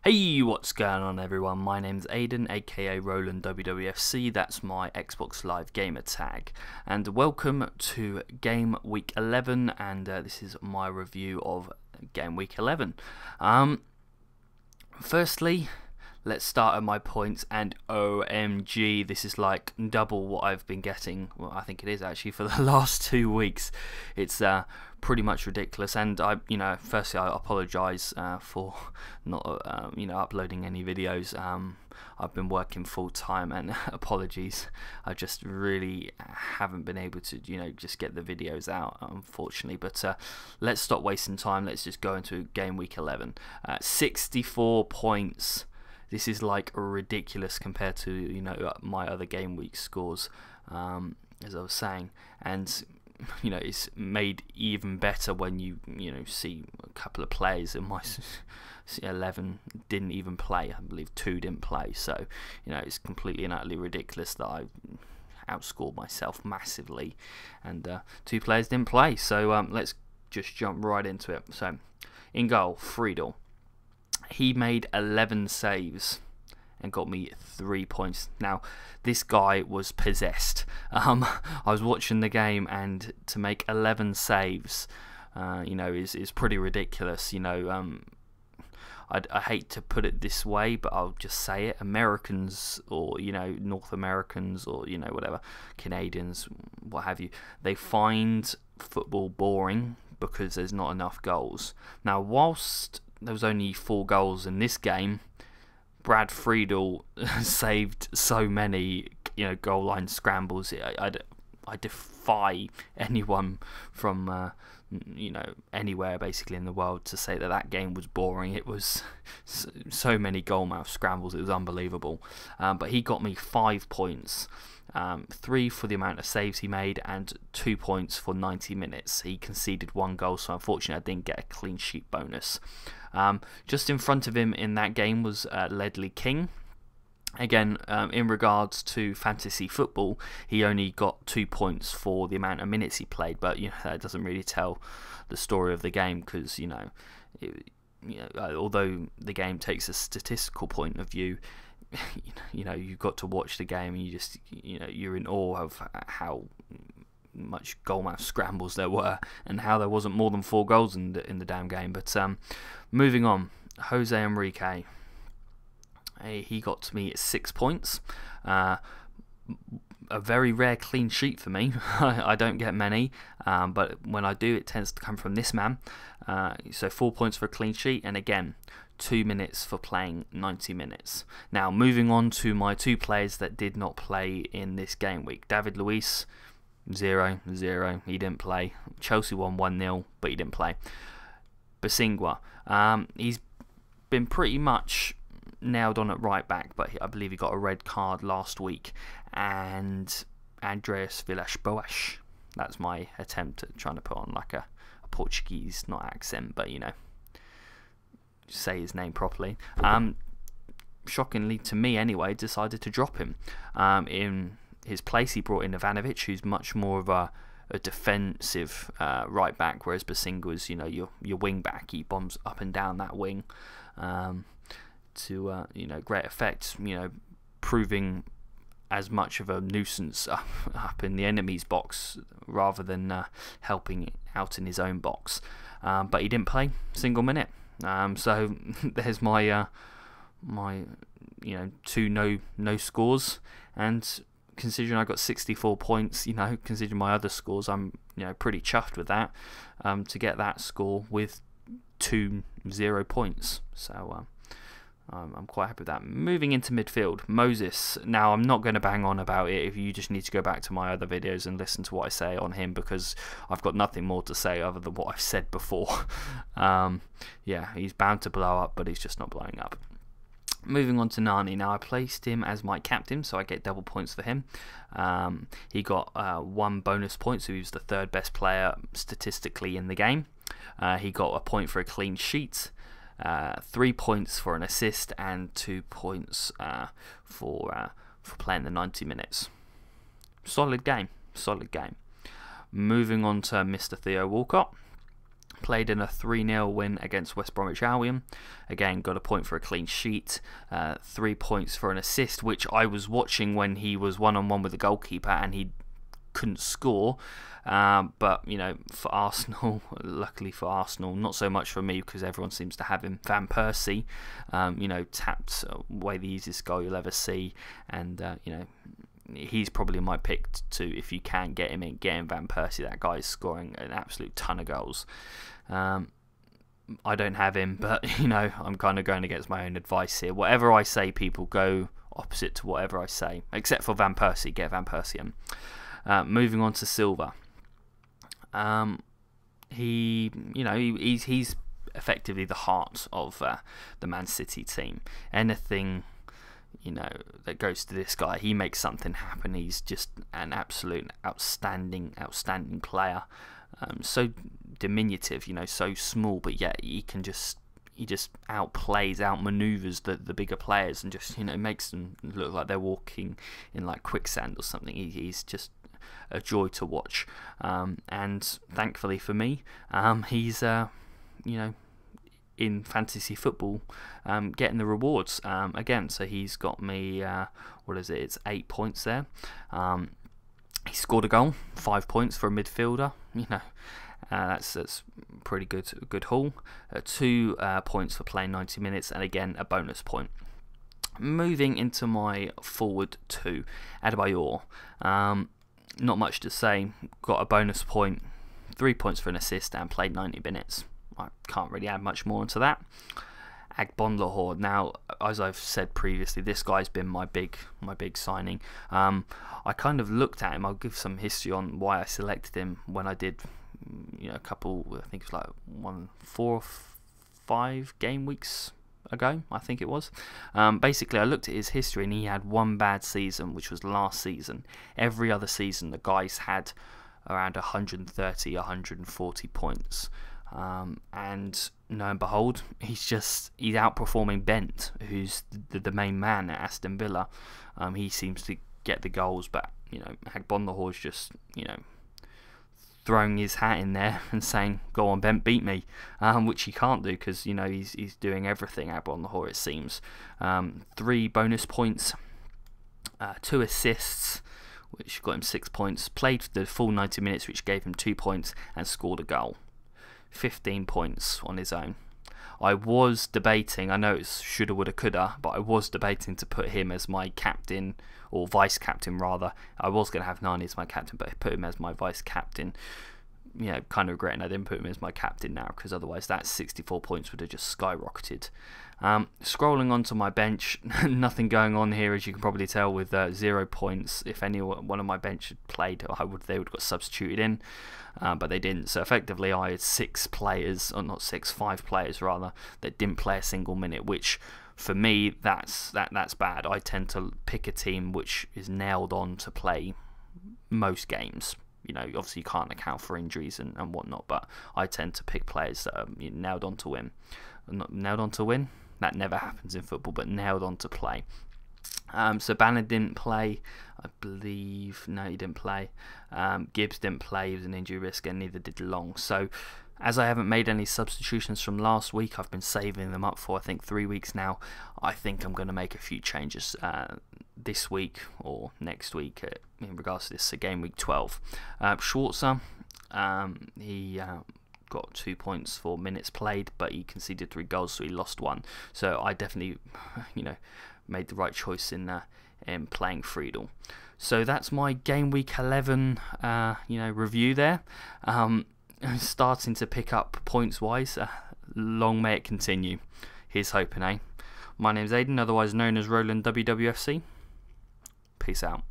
Hey, what's going on everyone? My name's Aiden, aka Roland WWFC, that's my Xbox Live gamer tag. And welcome to Game Week 11, and this is my review of Game Week 11. Firstly, let's start at my points, and OMG, this is like double what I've been getting, well I think it is actually, for the last 2 weeks. It's pretty much ridiculous, and firstly I apologise for not uploading any videos. I've been working full time, and apologies, I just really haven't been able to just get the videos out, unfortunately. But let's stop wasting time, let's just go into Game Week 11. 64 points. This is like ridiculous compared to my other game week scores, as I was saying, and it's made even better when you see a couple of players in my 11 didn't even play. I believe 2 didn't play, so it's completely and utterly ridiculous that I outscored myself massively, and 2 players didn't play. So let's just jump right into it. So in goal, Friedel. He made 11 saves and got me 3 points. Now, this guy was possessed. I was watching the game, and to make 11 saves, is pretty ridiculous. I hate to put it this way, but I'll just say it. Americans, or North Americans, or whatever, Canadians, what have you, they find football boring because there's not enough goals. Now, whilst there was only 4 goals in this game, Brad Friedel saved so many goal line scrambles. I defy anyone from anywhere basically in the world to say that that game was boring. It was so many goalmouth scrambles, it was unbelievable. But he got me 5 points. 3 for the amount of saves he made, and 2 points for 90 minutes. He conceded 1 goal, so unfortunately I didn't get a clean sheet bonus. Just in front of him in that game was Ledley King. Again, in regards to fantasy football, he only got 2 points for the amount of minutes he played, but that doesn't really tell the story of the game, because although the game takes a statistical point of view, you've got to watch the game, and you're in awe of how much goalmouth scrambles there were, and how there wasn't more than 4 goals in the damn game. But moving on, Jose Enrique, he got to me at 6 points. A very rare clean sheet for me. I don't get many, but when I do, it tends to come from this man. So 4 points for a clean sheet, and again 2 minutes for playing 90 minutes. Now, moving on to my 2 players that did not play in this game week. David Luiz, 0-0, he didn't play. Chelsea won 1-0, but he didn't play. Basingwa, he's been pretty much nailed on at right back, but I believe he got a red card last week. And Andreas Villas-Boas, that's my attempt at trying to put on like a Portuguese, not accent, but say his name properly. Shockingly to me anyway, decided to drop him. In his place, he brought in Ivanovic, who's much more of a defensive right back, whereas Basingwa's your wing back. He bombs up and down that wing to great effect. Proving as much of a nuisance up in the enemy's box rather than helping out in his own box. But he didn't play single minute. So there's my my 2 no scores, and considering I got 64 points, considering my other scores, I'm pretty chuffed with that, to get that score with 2 0 points. So I'm quite happy with that. Moving into midfield, Moses. Now, I'm not going to bang on about it. If you just need to go back to my other videos and listen to what I say on him, because I've got nothing more to say other than what I've said before. Yeah, he's bound to blow up, but he's just not blowing up. Moving on to Nani. Now, I placed him as my captain, so I get double points for him. He got 1 bonus point, so he was the 3rd best player statistically in the game. He got a point for a clean sheet, 3 points for an assist, and 2 points for playing the 90 minutes. Solid game, solid game. Moving on to Mr. Theo Walcott. played in a 3-0 win against West Bromwich Albion. Again, got a point for a clean sheet, 3 points for an assist, which I was watching when he was one-on-one with the goalkeeper and he couldn't score. But, you know, for Arsenal, luckily for Arsenal, not so much for me because everyone seems to have him. Van Persie, you know, tapped away the easiest goal you'll ever see. And, you know, he's probably my pick to, if you can get him in, get in Van Persie. That guy's scoring an absolute ton of goals. I don't have him, but, you know, I'm kind of going against my own advice here. Whatever I say, people, go opposite to whatever I say. Except for Van Persie, get Van Persie in. Moving on to Silva. He's effectively the heart of the Man City team. Anything, you know, that goes to this guy, he makes something happen. He's just an absolute outstanding player. So diminutive, you know, so small, but yet he just outmaneuvers the bigger players and just, you know, makes them look like they're walking in like quicksand or something. He's just a joy to watch, and thankfully for me, he's you know, in fantasy football, getting the rewards again. So he's got me what is it? It's 8 points there. He scored a goal, 5 points for a midfielder. You know, that's pretty good haul. 2 points for playing 90 minutes, and again a bonus point. Moving into my forward 2, Adebayor. Not much to say. Got a bonus point, 3 points for an assist, and played 90 minutes. I can't really add much more into that. Agbonlahor. Now, as I've said previously, this guy's been my big signing. I kind of looked at him. I'll give some history on why I selected him when I did, you know, a couple. I think it was like 4 or 5 game weeks ago, I think it was. Basically, I looked at his history and he had one bad season, which was last season. Every other season, the guy's had around 130, 140 points. And lo and behold, he's outperforming Bent, who's the main man at Aston Villa. He seems to get the goals, but, you know, Agbonlahor's just, you know, throwing his hat in there and saying, "Go on, Bent, beat me," which he can't do because, you know, he's doing everything. Agbonlahor, it seems. 3 bonus points, 2 assists, which got him 6 points. Played the full 90 minutes, which gave him 2 points, and scored a goal. 15 points on his own. I was debating, I know it's shoulda, woulda, coulda, but I was debating to put him as my captain, or vice captain rather. I was going to have Nani as my captain, but I put him as my vice captain. You know, kind of regretting I didn't put him as my captain now, because otherwise that 64 points would have just skyrocketed. Scrolling onto my bench, nothing going on here, as you can probably tell, with 0 points. If any one of my bench had played, they would have got substituted in, but they didn't. So effectively, I had 5 players rather, that didn't play a single minute, which for me, that's bad. I tend to pick a team which is nailed on to play most games. You know, obviously you can't account for injuries and whatnot, but I tend to pick players that are nailed on to win. Not nailed on to win? That never happens in football, but nailed on to play. So Banner didn't play, I believe. No, he didn't play. Gibbs didn't play. He was an injury risk, and neither did Long. So, as I haven't made any substitutions from last week, I've been saving them up for, I think, 3 weeks now. I think I'm going to make a few changes this week or next week in regards to this game week 12. Schwarzer, he got 2 points for minutes played, but he conceded 3 goals, so he lost 1. So I definitely, you know, made the right choice in playing Friedel. So that's my game week 11, you know, review there. Starting to pick up points wise. Long may it continue. Here's hoping, eh? My name's Aidan, otherwise known as Roland WWFC. Peace out.